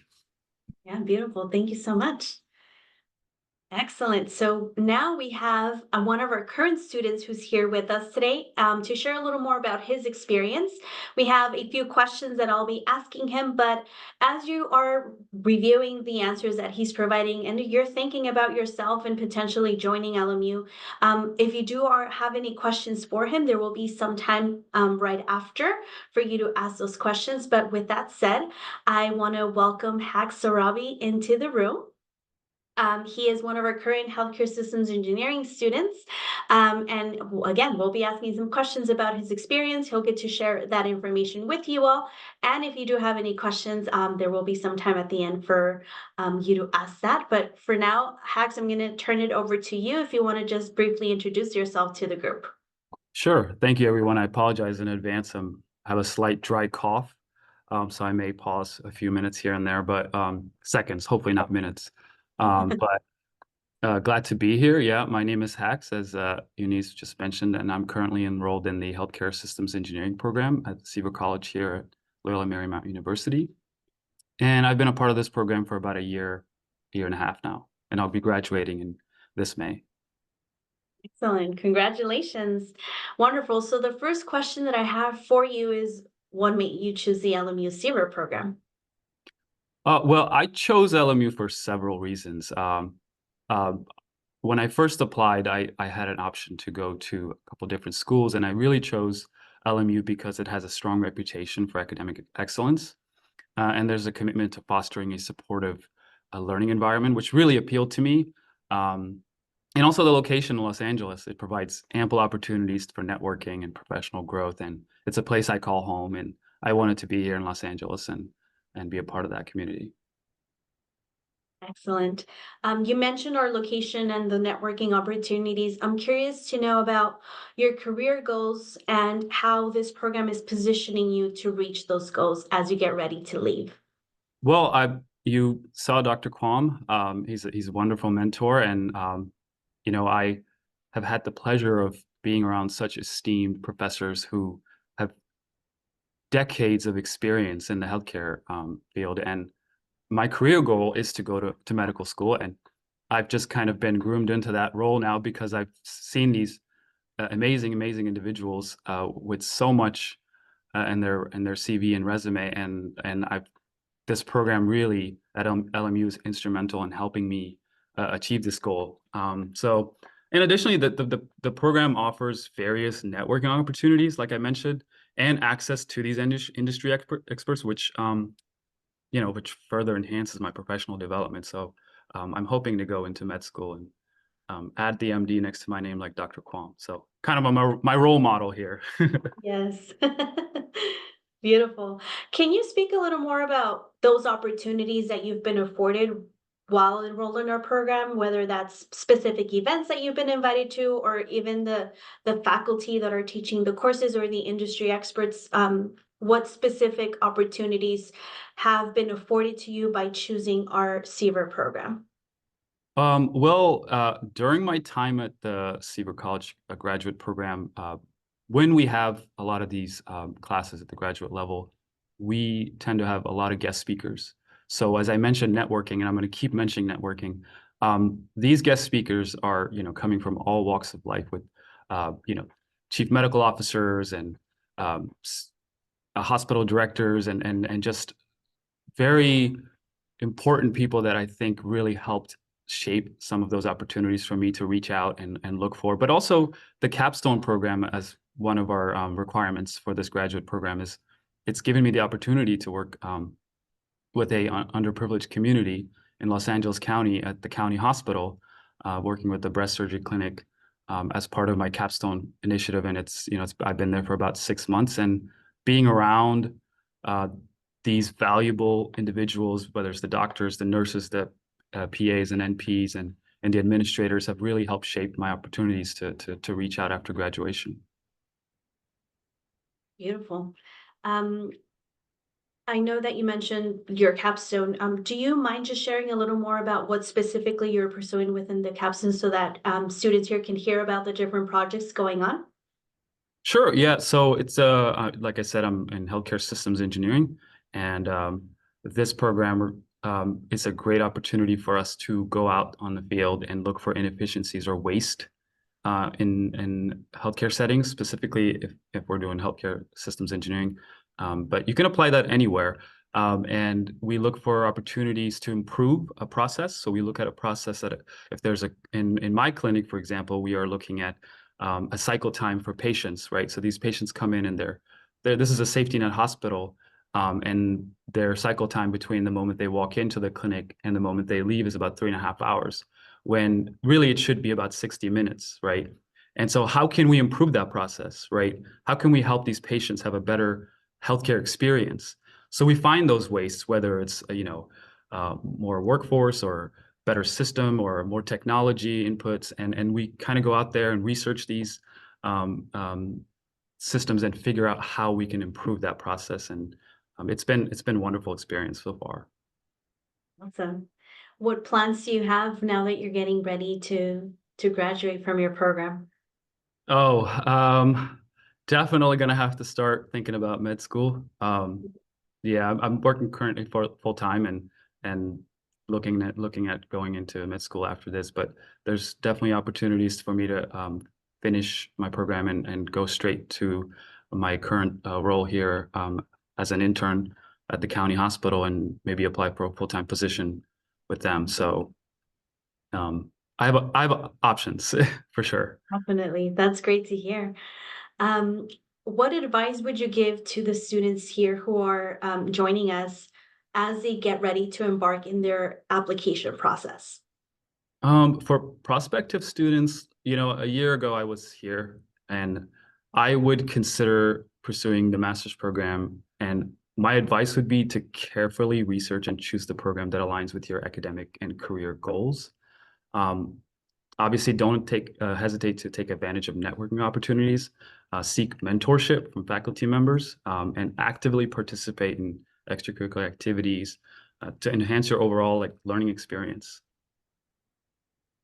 Yeah, beautiful. Thank you so much. Excellent. So now we have one of our current students who's here with us today to share a little more about his experience. We have a few questions that I'll be asking him, but as you are reviewing the answers that he's providing and you're thinking about yourself and potentially joining LMU, if you do have any questions for him, there will be some time right after for you to ask those questions. But with that said, I want to welcome Haq Sarabi into the room. He is one of our current healthcare systems engineering students. And again, we'll be asking some questions about his experience. He'll get to share that information with you all. And if you do have any questions, there will be some time at the end for you to ask that. But for now, Hax, I'm going to turn it over to you if you want to just briefly introduce yourself to the group. Sure. Thank you, everyone. I apologize in advance. I have a slight dry cough, so I may pause a few minutes here and there, but seconds, hopefully not minutes. But glad to be here. Yeah, my name is Hax, as Eunice just mentioned, and I'm currently enrolled in the Healthcare Systems Engineering program at the Seaver College here at Loyola Marymount University. And I've been a part of this program for about a year and a half now, and I'll be graduating in this May. Excellent. Congratulations. Wonderful. So the first question that I have for you is, what made you choose the LMU Seaver program? Well, I chose LMU for several reasons. When I first applied, I had an option to go to a couple different schools, and I really chose LMU because it has a strong reputation for academic excellence. And there's a commitment to fostering a supportive learning environment, which really appealed to me. And also the location in Los Angeles, it provides ample opportunities for networking and professional growth. And it's a place I call home, and I wanted to be here in Los Angeles and be a part of that community. Excellent. You mentioned our location and the networking opportunities. I'm curious to know about your career goals and how this program is positioning you to reach those goals as you get ready to leave. Well, you saw Dr. Kwam. He's a wonderful mentor, and you know, I have had the pleasure of being around such esteemed professors who have decades of experience in the healthcare field. And my career goal is to go to medical school, and I've just kind of been groomed into that role now because I've seen these amazing individuals with so much in their CV and resume, and this program really at LMU is instrumental in helping me achieve this goal. So, and additionally, the program offers various networking opportunities, like I mentioned, and access to these industry experts, which you know, which further enhances my professional development. So I'm hoping to go into med school and add the MD next to my name, like Dr. Kwam. So kind of my role model here. Yes. Beautiful. Can you speak a little more about those opportunities that you've been afforded while enrolled in our program, whether that's specific events that you've been invited to, or even the faculty that are teaching the courses or the industry experts? What specific opportunities have been afforded to you by choosing our Seaver program? Well, during my time at the Seaver College graduate program, when we have a lot of these classes at the graduate level, we tend to have a lot of guest speakers. So as I mentioned, networking, and I'm going to keep mentioning networking. These guest speakers are, you know, coming from all walks of life with, you know, chief medical officers and hospital directors and just very important people that I think really helped shape some of those opportunities for me to reach out and look for. But also the capstone program, as one of our requirements for this graduate program, is it's given me the opportunity to work with a underprivileged community in Los Angeles County at the county hospital, working with the breast surgery clinic as part of my capstone initiative. And it's, you know, I've been there for about 6 months, and being around these valuable individuals, whether it's the doctors, the nurses, the PAs and NPs, and the administrators, have really helped shape my opportunities to reach out after graduation. Beautiful. I know that you mentioned your capstone. Do you mind just sharing a little more about what specifically you're pursuing within the capstone so that students here can hear about the different projects going on? Sure. Yeah. So it's like I said, I'm in healthcare systems engineering, and this program is a great opportunity for us to go out on the field and look for inefficiencies or waste in healthcare settings, specifically if we're doing healthcare systems engineering. But you can apply that anywhere. And we look for opportunities to improve a process. So we look at a process that if there's in my clinic, for example, we are looking at a cycle time for patients, right? So these patients come in and this is a safety net hospital, and their cycle time between the moment they walk into the clinic and the moment they leave is about 3.5 hours, when really it should be about 60 minutes, right? And so how can we improve that process, right? How can we help these patients have a better healthcare experience? So we find those wastes, whether it's, more workforce or better system or more technology inputs, and we kind of go out there and research these systems and figure out how we can improve that process. And it's been a wonderful experience so far. Awesome. What plans do you have now that you're getting ready to graduate from your program? Oh, definitely gonna have to start thinking about med school. Yeah, I'm working currently for full time and looking at going into med school after this, but there's definitely opportunities for me to finish my program and go straight to my current role here as an intern at the county hospital and maybe apply for a full-time position with them. So I have options for sure. Definitely. That's great to hear. What advice would you give to the students here who are joining us as they get ready to embark in their application process? For prospective students, a year ago I was here and I would consider pursuing the master's program. And my advice would be to carefully research and choose the program that aligns with your academic and career goals. Obviously, don't hesitate to take advantage of networking opportunities, seek mentorship from faculty members, and actively participate in extracurricular activities to enhance your overall learning experience.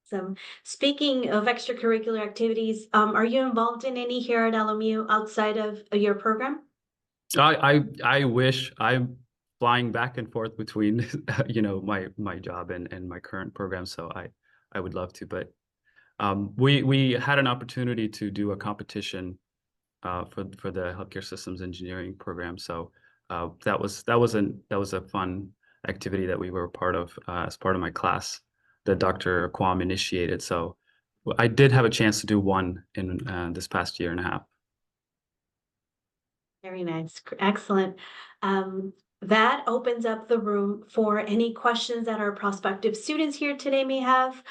So speaking of extracurricular activities, are you involved in any here at LMU outside of your program? I wish. I'm flying back and forth between my job and my current program, so I would love to, but we had an opportunity to do a competition for the healthcare systems engineering program, so that was a fun activity that we were a part of as part of my class that Dr. Kwam initiated. So I did have a chance to do one in this past year and a half. Very nice. Excellent. That opens up the room for any questions that our prospective students here today may have.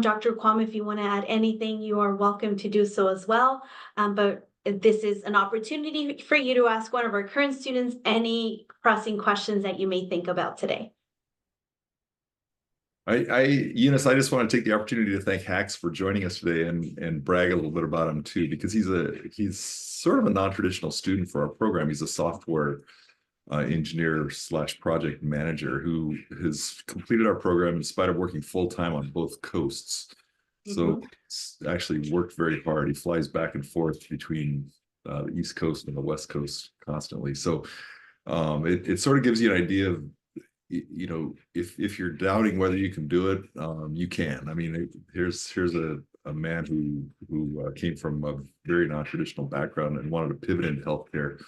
Dr. Kwam, if you want to add anything, you are welcome to do so as well. But this is an opportunity for you to ask one of our current students any pressing questions that you may think about today. Eunice, I just want to take the opportunity to thank Hacks for joining us today and brag a little bit about him too, because he's sort of a non-traditional student for our program. He's a software engineer / project manager who has completed our program in spite of working full-time on both coasts. So he's actually worked very hard. He flies back and forth between the East Coast and the West Coast constantly. So it sort of gives you an idea of, if you're doubting whether you can do it, you can. I mean, here's a man who came from a very non-traditional background and wanted to pivot into healthcare,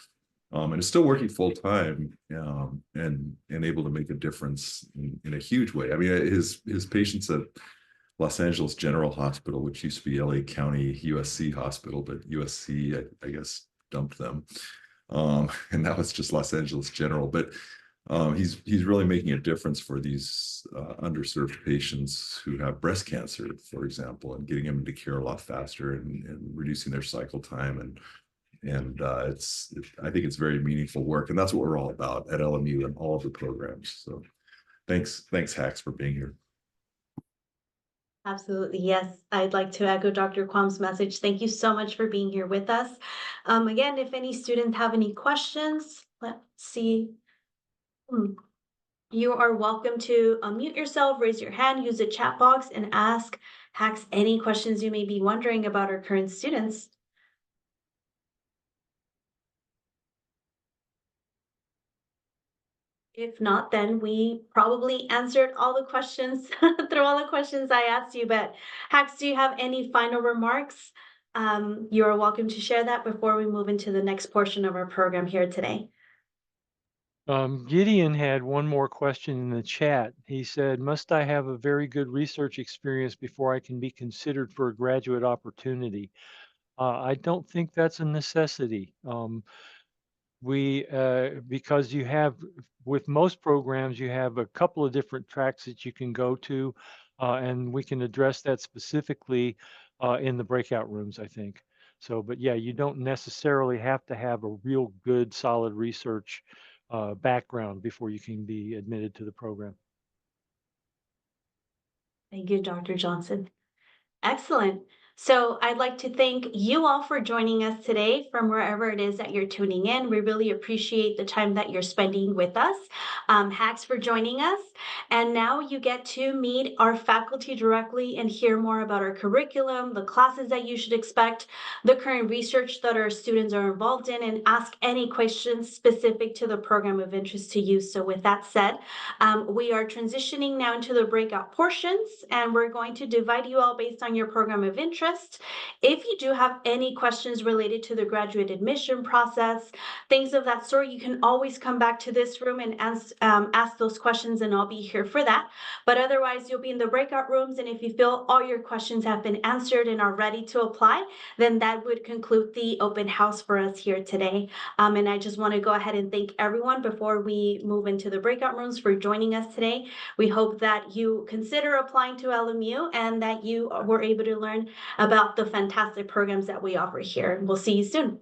and is still working full time, and able to make a difference in a huge way. I mean, his patients at Los Angeles General Hospital, which used to be LA County USC Hospital, but USC I guess dumped them, and now it's just Los Angeles General. But he's really making a difference for these underserved patients who have breast cancer, for example, and getting them into care a lot faster and reducing their cycle time. And I think it's very meaningful work, and that's what we're all about at LMU and all of the programs. So thanks Hacks for being here. Absolutely, yes. I'd like to echo Dr. Kwam's message. Thank you so much for being here with us. Again, if any students have any questions, let's see. You are welcome to unmute yourself, raise your hand, use the chat box, and ask Hacks any questions you may be wondering about our current students. If not, then we probably answered all the questions through all the questions I asked you. But Hacks, do you have any final remarks? You are welcome to share that before we move into the next portion of our program here today. Gideon had one more question in the chat. He said, must I have a very good research experience before I can be considered for a graduate opportunity? I don't think that's a necessity. Because you have, with most programs, you have a couple of different tracks that you can go to, and we can address that specifically in the breakout rooms, I think. So, but yeah, you don't necessarily have to have a real good, solid research background before you can be admitted to the program. Thank you, Dr. Johnson. Excellent. So I'd like to thank you all for joining us today from wherever it is that you're tuning in. We really appreciate the time that you're spending with us. Hacks for joining us. And now you get to meet our faculty directly and hear more about our curriculum, the classes that you should expect, the current research that our students are involved in, and ask any questions specific to the program of interest to you. So with that said, we are transitioning now into the breakout portions, and we're going to divide you all based on your program of interest. If you do have any questions related to the graduate admission process, things of that sort, you can always come back to this room and ask those questions, and I'll be here for that. But otherwise, you'll be in the breakout rooms, and if you feel all your questions have been answered and are ready to apply, then that would conclude the open house for us here today. And I just want to go ahead and thank everyone before we move into the breakout rooms for joining us today. We hope that you consider applying to LMU and that you were able to learn about the fantastic programs that we offer here. We'll see you soon.